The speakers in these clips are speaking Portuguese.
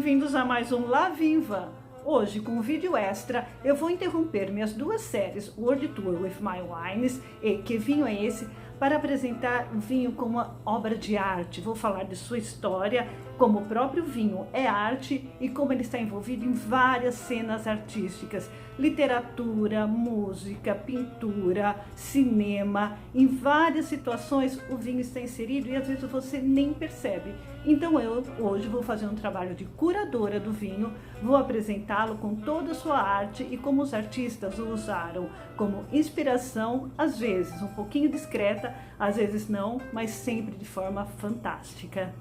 bem-vindos a mais um La Viva. Hoje, com um vídeo extra, eu vou interromper minhas duas séries World Tour with My Wines e Que Vinho é Esse? Para apresentar o vinho como uma obra de arte. Vou falar de sua história, como o próprio vinho é arte e como ele está envolvido em várias cenas artísticas, literatura, música, pintura, cinema. Em várias situações o vinho está inserido e às vezes você nem percebe. Então eu hoje vou fazer um trabalho de curadora do vinho, vou apresentá-lo com toda a sua arte e como os artistas o usaram como inspiração, às vezes um pouquinho discreta, às vezes não, mas sempre de forma fantástica.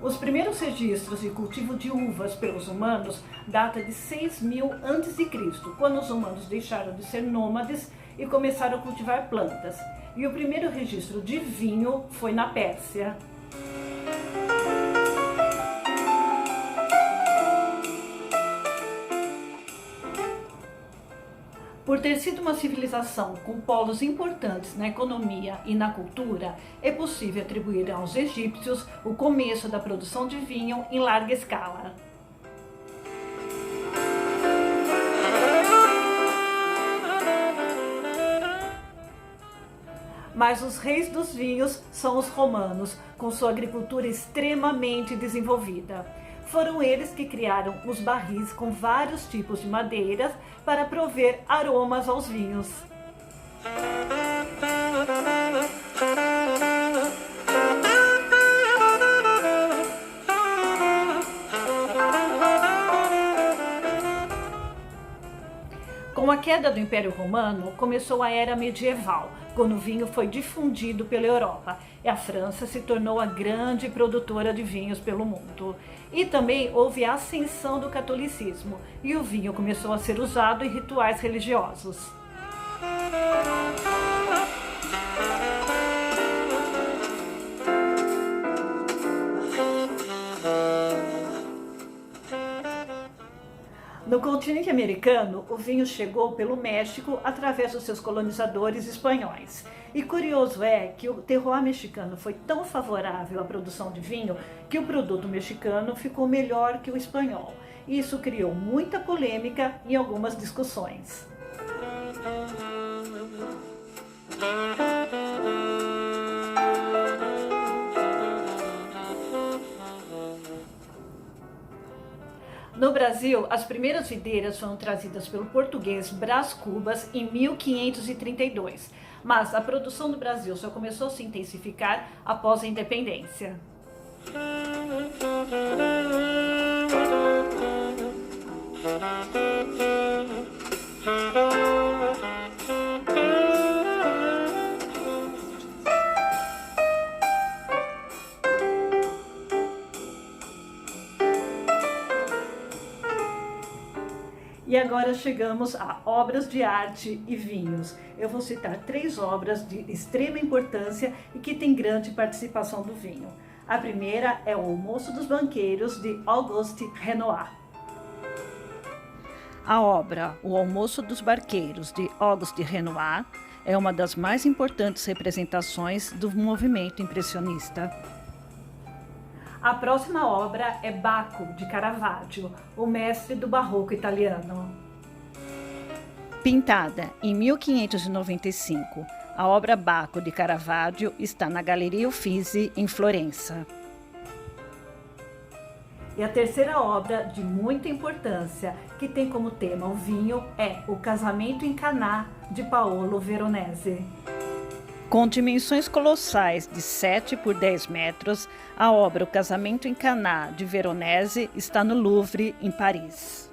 Os primeiros registros de cultivo de uvas pelos humanos data de 6.000 a.C., quando os humanos deixaram de ser nômades e começaram a cultivar plantas. E o primeiro registro de vinho foi na Pérsia. Por ter sido uma civilização com polos importantes na economia e na cultura, é possível atribuir aos egípcios o começo da produção de vinho em larga escala. Mas os reis dos vinhos são os romanos, com sua agricultura extremamente desenvolvida. Foram eles que criaram os barris com vários tipos de madeiras para prover aromas aos vinhos. Com a queda do Império Romano, começou a Era Medieval, quando o vinho foi difundido pela Europa. E a França se tornou a grande produtora de vinhos pelo mundo. E também houve a ascensão do catolicismo, e o vinho começou a ser usado em rituais religiosos. No continente americano, o vinho chegou pelo México através dos seus colonizadores espanhóis. E curioso é que o terroir mexicano foi tão favorável à produção de vinho que o produto mexicano ficou melhor que o espanhol. Isso criou muita polêmica e algumas discussões. No Brasil, as primeiras videiras foram trazidas pelo português Brás Cubas em 1532, mas a produção no Brasil só começou a se intensificar após a independência. E agora chegamos a obras de arte e vinhos. Eu vou citar 3 obras de extrema importância e que têm grande participação do vinho. A primeira é o Almoço dos Banqueiros, de Auguste Renoir. A obra O Almoço dos Barqueiros, de Auguste Renoir, é uma das mais importantes representações do movimento impressionista. A próxima obra é Bacco, de Caravaggio, o mestre do barroco italiano. Pintada em 1595, a obra Bacco de Caravaggio está na Galeria Uffizi, em Florença. E a terceira obra, de muita importância, que tem como tema o vinho, é O Casamento em Caná, de Paolo Veronese. Com dimensões colossais de 7 por 10 metros, a obra O Casamento em Caná, de Veronese, está no Louvre, em Paris.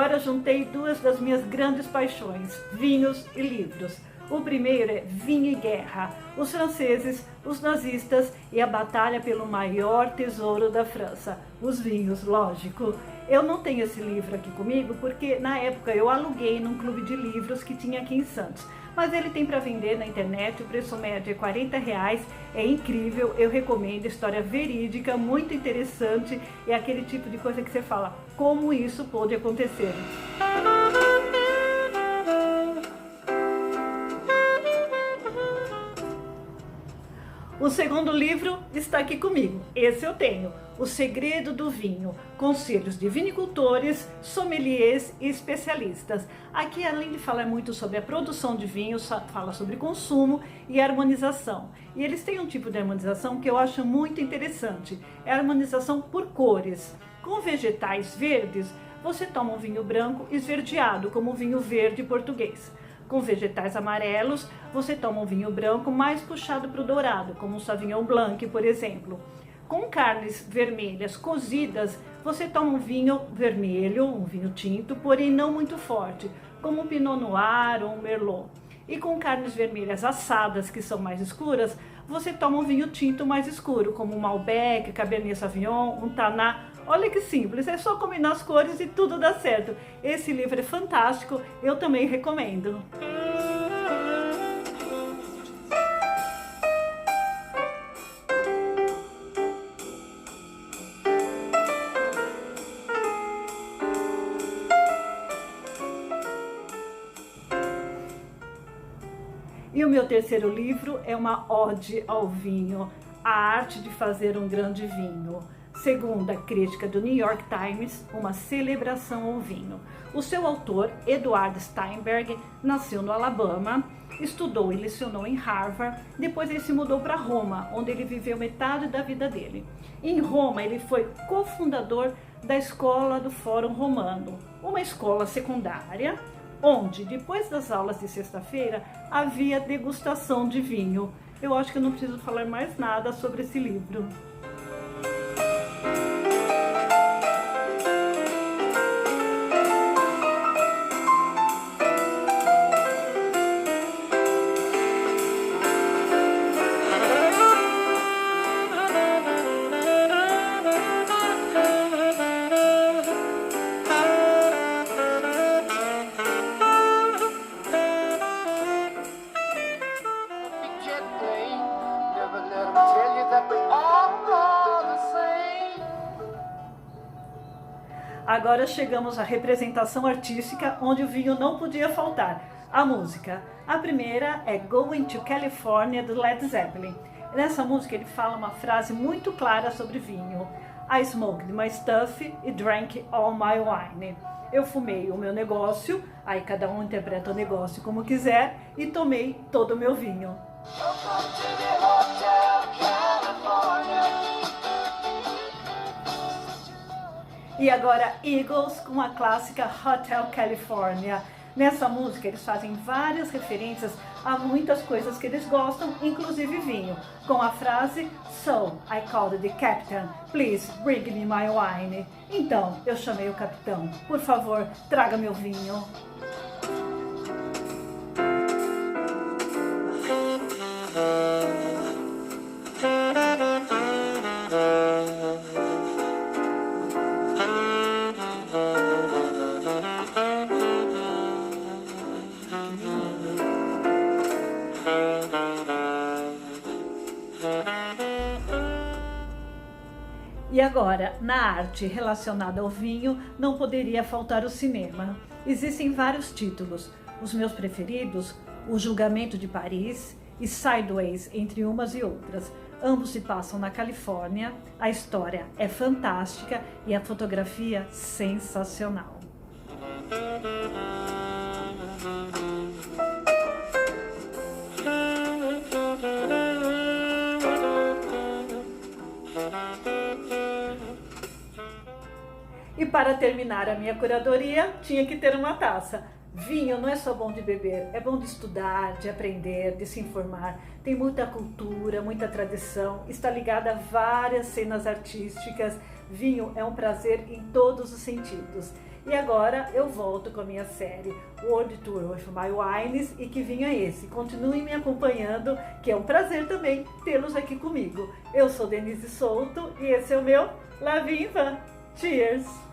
Agora juntei duas das minhas grandes paixões, vinhos e livros. O primeiro é Vinho e Guerra, os franceses, os nazistas e a batalha pelo maior tesouro da França, os vinhos, lógico. Eu não tenho esse livro aqui comigo porque na época eu aluguei num clube de livros que tinha aqui em Santos. Mas ele tem para vender na internet, o preço médio é R$40, é incrível, eu recomendo, história verídica, muito interessante, é aquele tipo de coisa que você fala, como isso pôde acontecer? O segundo livro está aqui comigo, esse eu tenho, O Segredo do Vinho, conselhos de vinicultores, sommeliers e especialistas. Aqui, além de falar muito sobre a produção de vinho, fala sobre consumo e harmonização. E eles têm um tipo de harmonização que eu acho muito interessante, é a harmonização por cores. Com vegetais verdes, você toma um vinho branco esverdeado, como o vinho verde português. Com vegetais amarelos, você toma um vinho branco mais puxado para o dourado, como um Sauvignon Blanc, por exemplo. Com carnes vermelhas cozidas, você toma um vinho vermelho, um vinho tinto, porém não muito forte, como um Pinot Noir ou um Merlot. E com carnes vermelhas assadas, que são mais escuras, você toma um vinho tinto mais escuro, como um Malbec, Cabernet Sauvignon, um Taná. Olha que simples, é só combinar as cores e tudo dá certo. Esse livro é fantástico, eu também recomendo. E o meu terceiro livro é uma ode ao vinho, A Arte de Fazer um Grande Vinho. Segundo a crítica do New York Times, uma celebração ao vinho. O seu autor, Edward Steinberg, nasceu no Alabama, estudou e lecionou em Harvard, depois ele se mudou para Roma, onde ele viveu metade da vida dele. Em Roma, ele foi cofundador da Escola do Fórum Romano, uma escola secundária, onde, depois das aulas de sexta-feira, havia degustação de vinho. Eu acho que eu não preciso falar mais nada sobre esse livro. Agora chegamos à representação artística, onde o vinho não podia faltar, a música. A primeira é Going to California, do Led Zeppelin. Nessa música ele fala uma frase muito clara sobre vinho. I smoked my stuff e drank all my wine. Eu fumei o meu negócio, aí cada um interpreta o negócio como quiser, e tomei todo o meu vinho. E agora Eagles com a clássica Hotel California. Nessa música eles fazem várias referências a muitas coisas que eles gostam, inclusive vinho, com a frase So, I called the captain, please bring me my wine. Então, eu chamei o capitão, por favor, traga meu vinho. E agora, na arte relacionada ao vinho, não poderia faltar o cinema. Existem vários títulos. Os meus preferidos, O Julgamento de Paris e Sideways, entre umas e outras. Ambos se passam na Califórnia, a história é fantástica e a fotografia sensacional. E para terminar a minha curadoria, tinha que ter uma taça. Vinho não é só bom de beber, é bom de estudar, de aprender, de se informar. Tem muita cultura, muita tradição, está ligada a várias cenas artísticas. Vinho é um prazer em todos os sentidos. E agora eu volto com a minha série World Tour with My Wines e que vinha esse. Continuem me acompanhando, que é um prazer também tê-los aqui comigo. Eu sou Denise Souto e esse é o meu La Viva. Cheers!